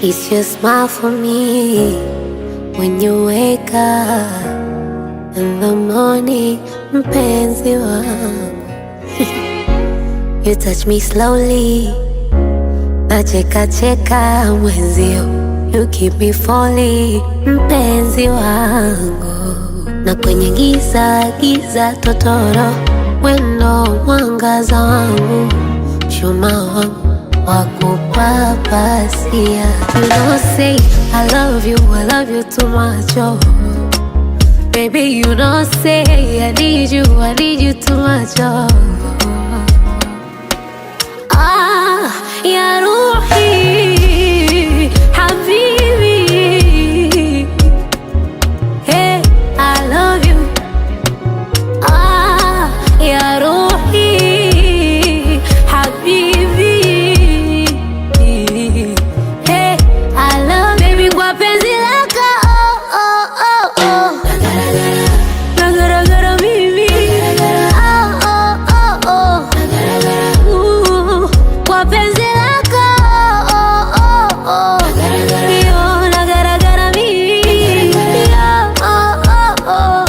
It's your smile for me when you wake up in the morning, mpenzi wangu. You touch me slowly, nacheka cheka mwenzio. You keep me falling, mpenzi wangu. Na kwenye giza giza totoro, wendo mwangaza wangu, chuma wangu wakupapasia. You don't say I love you too much, oh. Baby, you don't say I need you too much, oh. Ah, ya Ruhi, Habibi. Hey, I love you. Ah, ya Ruhi, Habibi. Hey, I love you. Baby, kwa penzi lako, oh, oh, oh, oh. Nagara mimi, oh, oh, oh, oh. Kwa penzi lako, oh, oh, oh. Yo, nagara mimi, oh, oh, oh.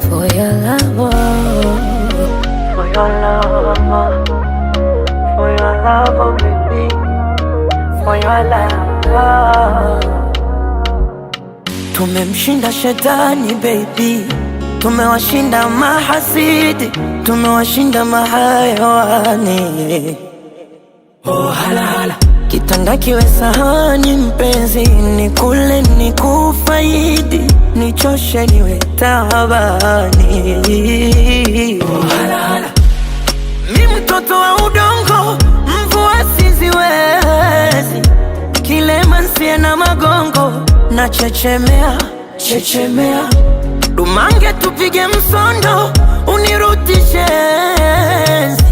For your love, oh. For your love, for your love, oh baby, for your love. Tumemshinda shetani baby, tumewashinda mahasidi, tumewashinda mahayawani. Oh hala hala, kitanda kiwe sahani mpenzi, nikule nikufaidi, nichoshe niwe tabani. Oh hala hala, mi mtoto wa udongo, mvua siziwezi, kilema nsie na magongo, na chechemea chechemea, dumange tupige msondo, unirutishe enzi,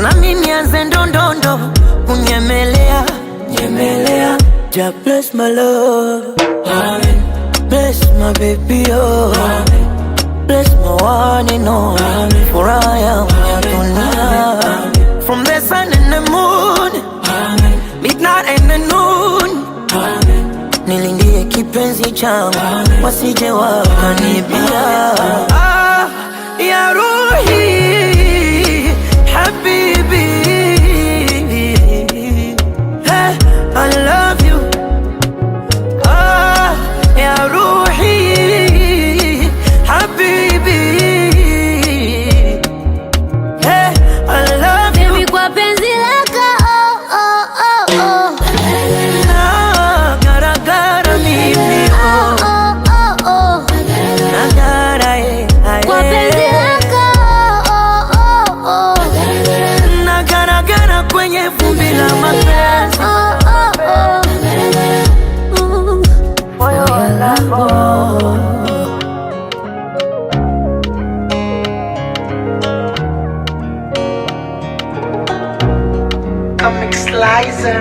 nami nianze ndondondo, kunyemelea nyemelea. Ja bless my love, amen. Bless my baby, oh, amen. Bless my one and only, amen. For I am your dunya. From the sun and the moon, amen. Midnight and the noon, amen. Nilindie kipenzi changu, wasije wakanibia. Ah, ya Ruhi, Habibi. Hey, I love you. Ah, ya Ruhi, Habibi. Hey, I love you. Baby, kwa penzi lako, oh, oh, oh, oh. Nagara mimi, Oh, oh, oh, oh. nagara Kwa penzi lako, oh, oh, oh. nagara kwenye vumbi la mapenzi. Oh, oh, oh. For your love, oh. Comic Slicer.